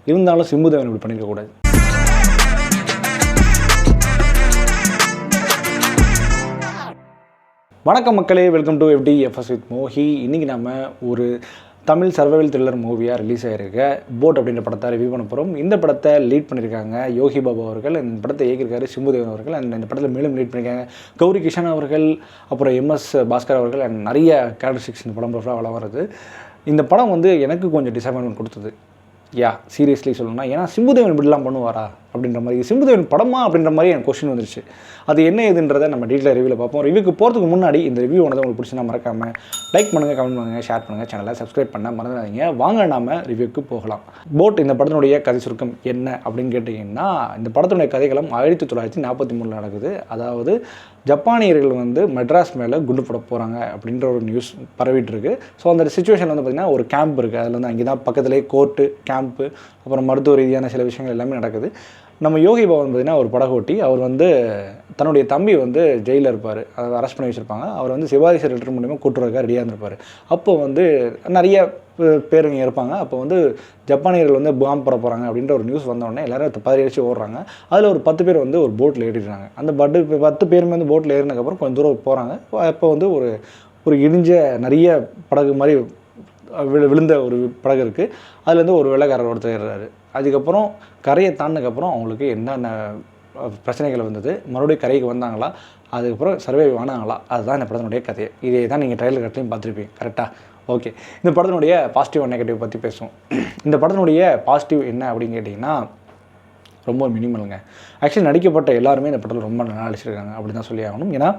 இருந்தாலும் சிம்புதேவன் இப்படி பண்ணியிருக்கக்கூடாது. வணக்கம் மக்களே, welcome to FDFS with Mohi. இன்றைக்கி நம்ம ஒரு தமிழ் சர்வைவல் த்ரில்லர் மூவியாக ரிலீஸ் ஆகிருக்க போட் அப்படின்ற படத்தை ரிவ்யூ பண்ண போகிறோம். இந்த படத்தை லீட் பண்ணியிருக்காங்க யோகி பாபு அவர்கள். இந்த படத்தை இயக்கியிருக்காரு சிம்புதேவன் அவர்கள். அண்ட் இந்த படத்தில் மேலும் லீட் பண்ணியிருக்காங்க கௌரி கிஷன் அவர்கள், அப்புறம் MS பாஸ்கர் அவர்கள். அண்ட் நிறைய கேரக்டரிஸ்டிக்ஸ் இந்த படம் ஃபுல்லாக வளம் வருது. இந்த படம் வந்து எனக்கு கொஞ்சம் டிசப்பாயின்மெண்ட் கொடுத்தது. சீரியஸ்லி சொல்லணும்னா, ஏன்னா சிம்புதேவன் இப்படிலாம் பண்ணுவாரா அப்படின்ற மாதிரி, சிம்புதேவன் படமா அப்படின்ற மாதிரி எனக்கு கொஸ்டின் வந்துருச்சு. அது என்ன ஏதுன்றதை நம்ம டீட்டெயில் ரிவ்யூவில் பார்ப்போம். ரிவ்யூக்கு போகிறதுக்கு முன்னாடி இந்த ரிவ்யூ வந்து உங்களுக்கு பிடிச்சினா மறக்காமல் லைக் பண்ணுங்கள், கமெண்ட் பண்ணுங்கள், ஷேர் பண்ணுங்கள், சேனலை சப்ஸ்கிரைப் பண்ண மறந்துடாதீங்க. வாங்க நாம ரிவ்யூக்கு போகலாம். போட் இந்த படத்தினுடைய கதை சுருக்கம் என்ன அப்படின்னு கேட்டிங்கன்னா, இந்த படத்தினுடைய கதைகளும் 1943 நடக்குது. அதாவது ஜப்பானியர்கள் வந்து மெட்ராஸ் மேலே குண்டு போட போகிறாங்க அப்படின்ற ஒரு நியூஸ் பரவிட்டு இருக்குது. ஸோ அந்த சுச்சுவேஷன் வந்து பார்த்திங்கன்னா ஒரு கேம்ப் இருக்குது. அதில் வந்து அங்கே தான் பக்கத்துலேயே கோர்ட்டு, கேம்ப்பு, அப்புறம் மருத்துவ ரீதியான சில விஷயங்கள் எல்லாமே நடக்குது. நம்ம யோகி பாபு பார்த்திங்கன்னா ஒரு படகோட்டி. அவர் வந்து தன்னுடைய தம்பி வந்து ஜெயிலில் இருப்பார், அதை அரெஸ்ட் பண்ணி வச்சுருப்பாங்க. அவர் வந்து சிவாஜி சார் லெட்டர் மூலிமா கூட்டுறதுக்காக ரெடியாக இருந்திருப்பார். அப்போ வந்து நிறைய பேருங்க இருப்பாங்க. அப்போ வந்து ஜப்பானியர்கள் வந்து பாம்பு போட போகிறாங்க அப்படின்ற ஒரு நியூஸ் வந்தோடனே எல்லோரும் பதறி அடிச்சு ஓடுறாங்க. அதில் ஒரு 10 பேர் வந்து ஒரு போட்டில் ஏறிடுறாங்க. அந்த 10 பேருமே வந்து போட்டில் ஏறினதுக்கப்புறம் கொஞ்சம் தூரம் போகிறாங்க. அப்போ வந்து ஒரு இடிஞ்ச நிறைய படகு மாதிரி விழுந்த ஒரு படகு இருக்குது. அதுலேருந்து ஒரு வெள்ளைக்காரர் ஒருத்தர் ஏறுறாரு. அதுக்கப்புறம் கரையை தாண்டினதுக்கப்புறம் அவங்களுக்கு என்னென்ன பிரச்சனைகள் வந்தது, மறுபடியும் கரைக்கு வந்தாங்களா, அதுக்கப்புறம் சர்வே ஆனாங்களா, அதுதான் இந்த படத்தினுடைய கதையை. இதே தான் நீங்கள் ட்ரைலர் கட்லையும் பார்த்துருப்பீங்க. கரெக்டாக? ஓகே, இந்த படத்தினுடைய பாசிட்டிவ் அண்ட் நெகட்டிவ் பற்றி பேசுவோம். இந்த படத்தினுடைய பாசிட்டிவ் என்ன அப்படின்னு கேட்டிங்கன்னா, ரொம்ப மினிமலுங்க. ஆக்சுவலி நடிக்கப்பட்ட எல்லாருமே இந்த படத்தில் ரொம்ப நல்லா நடிச்சிருக்காங்க அப்படி தான் சொல்லி ஆகணும். ஏன்னா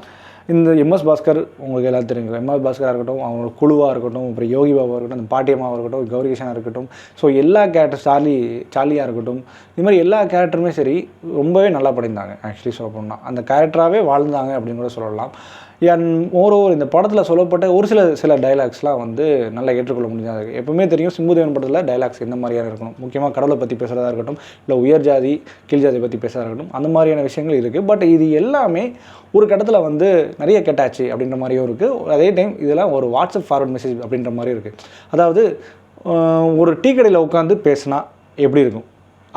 இந்த MS பாஸ்கர் உங்களுக்கு எல்லாம் தெரியுங்க. MS பாஸ்கராக இருக்கட்டும், அவங்களோட குழுவாக இருக்கட்டும், அப்புறம் யோகி பாபா இருக்கட்டும், அந்த பாட்டியம்மாவாக இருக்கட்டும், கௌரி கிஷனாக இருக்கட்டும், ஸோ எல்லா கேரக்டர், சார்லியாக இருக்கட்டும், இது மாதிரி எல்லா கேரக்டருமே சரி ரொம்பவே நல்லா பண்ணியிருந்தாங்க. ஆக்சுவலி சொல்ல போனால் அந்த கேரக்டராகவே வாழ்ந்தாங்க அப்படின்னு கூட சொல்லலாம். அண்ட் மோரோவர் இந்த படத்தில் சொல்லப்பட்ட ஒரு சில டைலாக்ஸ்லாம் வந்து நல்லா ஏற்றுக்கொள்ள முடியாது. எப்பவுமே தெரியும் சிம்புதேவன் படத்தில் டைலாக்ஸ் எந்த மாதிரியான இருக்கணும். முக்கியமாக கடவுளை பற்றி பேசுகிறதா இருக்கட்டும், இல்லை உயர் ஜாதி கீழ் ஜாதி பற்றி பேசுகிறதா இருக்கட்டும், அந்த மாதிரியான விஷயங்கள் இருக்குது. பட் இது எல்லாமே ஒரு கட்டத்தில் வந்து நிறைய கெட்டாச்சு அப்படின்ற மாதிரியும் இருக்குது. அதே டைம் இதெல்லாம் ஒரு வாட்ஸ்அப் ஃபார்வர்ட் மெசேஜ் அப்படின்ற மாதிரி இருக்குது. அதாவது ஒரு டீ கடையில் உட்காந்து பேசினா எப்படி இருக்கும்,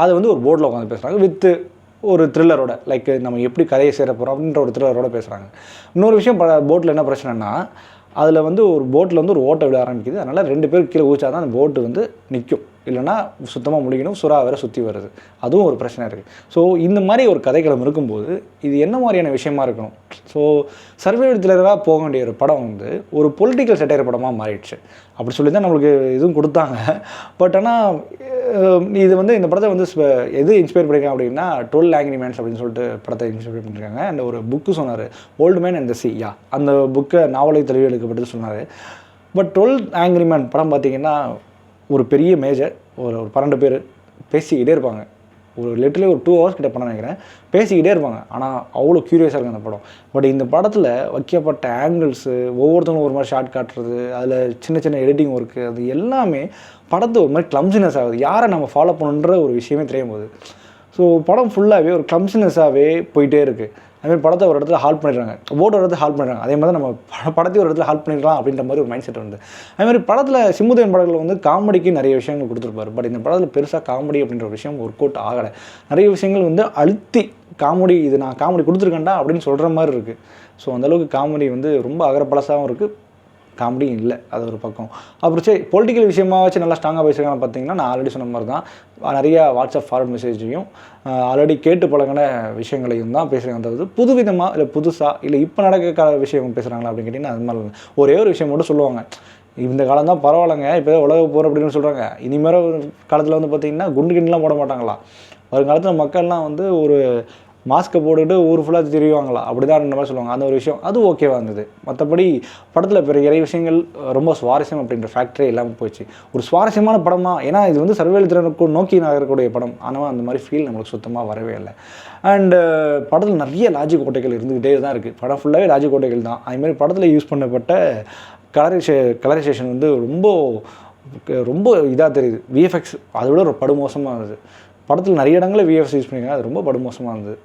அது வந்து ஒரு போர்டில் உட்காந்து பேசுகிறாங்க வித்து ஒரு த்ரில்லரோட, லைக் நம்ம எப்படி கதையை சேர போகிறோம் அப்படின்ற ஒரு த்ரில்லரோட பேசுகிறாங்க. இன்னொரு விஷயம், போட்டில் என்ன பிரச்சனைனா, அதில் வந்து ஒரு போட்டில் வந்து ஒரு ஓட்டை விட ஆரம்பிக்குது. அதனால் 2 பேர் கீழே ஊச்சா தான் அந்த போட்டு வந்து நிற்கும், இல்லைனா சுத்தமாக முடிக்கணும். சுறா வேறு சுற்றி வருது, அதுவும் ஒரு பிரச்சனை இருக்குது. ஸோ இந்த மாதிரி ஒரு கதைக்களம் இருக்கும்போது இது என்ன மாதிரியான விஷயமா இருக்கணும். ஸோ சர்வைவல் த்ரில்லராக போக வேண்டிய ஒரு படம் வந்து ஒரு பொலிட்டிக்கல் செட்டையர் படமாக மாறிடுச்சு. அப்படி சொல்லி தான் நம்மளுக்கு இதுவும் கொடுத்தாங்க. பட் ஆனால் இது வந்து இந்த படத்தை வந்து எது இன்ஸ்பயர் பண்ணியிருக்காங்க அப்படின்னா 12 Angry Men அப்படின்னு சொல்லிட்டு படத்தை இன்ஸ்பயர் பண்ணியிருக்காங்க. அந்த ஒரு புக்கு சொன்னார், old man and the C. அந்த புக்கை நாவலை தெளிவு எடுக்கப்பட்டு சொன்னார். பட் 12 Angry Men படம் பார்த்திங்கன்னா ஒரு பெரிய மேஜர், ஒரு 12 பேர் பேசிக்கிட்டே இருப்பாங்க. ஒரு லிட்டரலி ஒரு 2 hours கிட்ட பண்ண நினைக்கிறேன், பேசிக்கிட்டே இருப்பாங்க. ஆனால் அவ்வளோ க்யூரியஸாக இருக்கும் அந்த படம். பட் இந்த படத்தில் வைக்கப்பட்ட ஆங்கிள்ஸு, ஒவ்வொருத்தவங்களும் ஒரு மாதிரி ஷார்ட் காட்டுறது, அதில் சின்ன எடிட்டிங் ஒர்க்கு, அது எல்லாமே படத்தை ஒரு மாதிரி கிளம்சினஸ் ஆகுது. யாரை நம்ம ஃபாலோ பண்ணுன்ற ஒரு விஷயமே தெரியும் போது. ஸோ படம் ஃபுல்லாகவே ஒரு கிளம்சினஸாகவே போயிட்டே இருக்குது. அதுமாதிரி படத்தை ஒரு இடத்துல ஹால்ட் பண்ணிடுறாங்க, போட் ஒரு இடத்துல ஹால்ட் பண்ணிடுறாங்க. அதே மாதிரி நம்ம படத்தையும் ஒரு இடத்துல ஹால்ட் பண்ணிடலாம் அப்படின்ற மாதிரி ஒரு மைண்ட் செட் வந்து. அதுமாதிரி படத்தில் சிம்புதேவன் படத்தில் வந்து காமெடிக்கு நிறைய விஷயங்கள் கொடுத்துருப்பாரு. பட் இந்த படத்தில் பெருசாக காமெடி அப்படின்ற ஒரு விஷயம் ஒர்க் அவுட் ஆகலை. நிறைய விஷயங்கள் வந்து அழுத்தி காமெடி, இது நான் காமெடி கொடுத்துருக்கேன்டா அப்படின்னு சொல்கிற மாதிரி இருக்குது. ஸோ அந்தளவுக்கு காமெடி வந்து ரொம்ப அகரப்பழசாகவும் இருக்குது, காமெடியும் இல்லை. அது ஒரு பக்கம். அப்புறம் சரி, பொலிட்டிக்கல் விஷயமாக வச்சு நல்லா ஸ்ட்ராங்காக பேசுகிறாங்க பார்த்தீங்கன்னா, நான் ஆல்ரெடி சொன்ன மாதிரி தான் நிறையா வாட்ஸ்அப் ஃபார்வர்ட் மெசேஜையும் ஆல்ரெடி கேட்டு பழகின விஷயங்களையும் தான் பேசுகிறாங்க. அதாவது புதுவிதமாக இல்லை புதுசாக இல்லை இப்போ நடக்க விஷயம் பேசுகிறாங்களா அப்படின்னு கேட்டிங்கன்னா அது மாதிரி ஒரே ஒரு விஷயம் மட்டும் சொல்லுவாங்க, இந்த காலம் தான் பரவாயில்லைங்க, இப்போ உலக போகிற அப்படின்னு சொல்கிறாங்க. இனிமேல் காலத்தில் வந்து பார்த்திங்கன்னா குண்டு கிண்டுலாம் போட மாட்டாங்களா, வருங்காலத்தில் மக்கள்லாம் வந்து ஒரு மாஸ்க்கை போட்டுக்கிட்டு ஊர் ஃபுல்லாக தெரியுவாங்களா, அப்படி தான் மாதிரி சொல்லுவாங்க. அந்த ஒரு விஷயம் அது ஓகேவாக இருந்தது. மற்றபடி படத்தில் நிறைய விஷயங்கள் ரொம்ப சுவாரஸ்யம் அப்படின்ற ஃபேக்டரே இல்லாமல் போயிடுச்சு. ஒரு சுவாரஸ்யமான படமாக, ஏன்னா இது வந்து சர்வைவல் த்ரில்லர் நோக்கி நகரக்கூடிய படம், ஆனால் அந்த மாதிரி ஃபீல் நம்மளுக்கு சுத்தமாக வரவே இல்லை. அண்டு படத்தில் நிறைய லாஜிக் கோட்டைகள் இருந்துக்கிட்டே தான் இருக்குது. படம் ஃபுல்லாகவே லாஜிக் கோட்டைகள் தான். அதுமாதிரி படத்தில் யூஸ் பண்ணப்பட்ட கலரைசேஷன் வந்து ரொம்ப இதாக தெரியுது. VFX அதை விட ஒரு படுமோசமாக இருந்தது. படத்தில் நிறைய இடங்களில் VFX யூஸ் பண்ணியிருக்காங்க, அது ரொம்ப படுமோசமாக இருந்தது.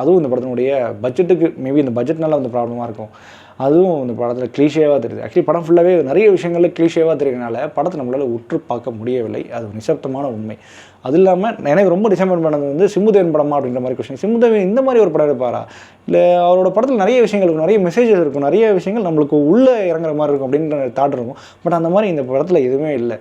அதுவும் இந்த படத்தினுடைய பட்ஜெட்டுக்கு மேபி இந்த பட்ஜெட்னால வந்து ப்ராப்ளமாக இருக்கும். அதுவும் இந்த படத்தில் க்ளீஷேவாக தெரியுது. ஆக்சுவலி படம் ஃபுல்லாகவே நிறைய விஷயங்களில் க்ளீஷேவாக தெரியுறதுனால படத்தை நம்மளால் உற்று பார்க்க முடியவில்லை. அது ஒரு நிசப்தமான உண்மை. அது இல்லாமல் எனக்கு ரொம்ப டிசப்பாயின்ட் பண்ணது வந்து சிம்புதேவன் படமா அப்படின்ற மாதிரி கொஸ்டின். சிம்புதேவன் இந்த மாதிரி ஒரு படம் எடுப்பாரா? இல்லை அவரோட படத்தில் நிறைய விஷயங்கள் இருக்கும், நிறைய மெசேஜஸ் இருக்கும், நிறைய விஷயங்கள் நம்மளுக்கு உள்ளே இறங்குற மாதிரி இருக்கும் அப்படின்ற தாட் இருக்கும். பட் அந்த மாதிரி இந்த படத்தில் எதுவுமே இல்லை.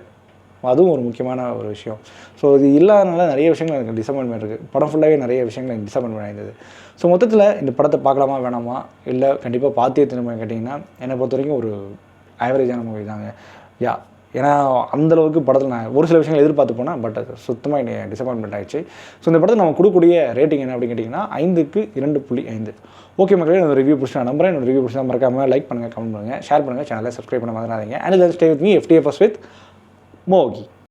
அதுவும் ஒரு முக்கியமான ஒரு விஷயம். ஸோ இது இல்லாதனால நிறைய விஷயங்கள் எனக்கு டிசப்பாயின்மெண்ட் இருக்குது. படம் ஃபுல்லாகவே நிறைய விஷயங்கள் எனக்கு டிசப்பாயின்மெண்ட் ஆயிருந்தது. ஸோ மொத்தத்தில் இந்த படத்தை பார்க்கலாமா வேணாமா, இல்லை கண்டிப்பாக பார்த்தே திரும்ப கேட்டிங்கன்னா என்னை பொறுத்த வரைக்கும் ஒரு ஆவரேஜான மூவி தாங்க. ஏன்னா அந்தளவுக்கு படத்தில் நான் ஒரு சில விஷயங்கள் எதிர்பார்த்து போனேன். பட் அது சுத்தமாக என்னை டிசப்பாயின்மெண்ட் ஆகிடுச்சு. ஸோ இந்த படத்தை நம்ம கொடுக்கக்கூடிய ரேட்டிங் என்ன அப்படின்னு கேட்டிங்கன்னா 5க்கு 2.5. ஓகே மக்களே, என்னோட ரிவ்யூ பிடிச்சி நான் நம்புறேன். என்னோட ரிவ்யூ பிடிச்சா மறக்காமல் லைக் பண்ணுங்கள், கமெண்ட் பண்ணுங்கள், ஷேர் பண்ணுங்கள், சேனலை சப்ஸ்கிரைப் பண்ண மறந்துடாதீங்க. And stay with me FTFS with Mogi.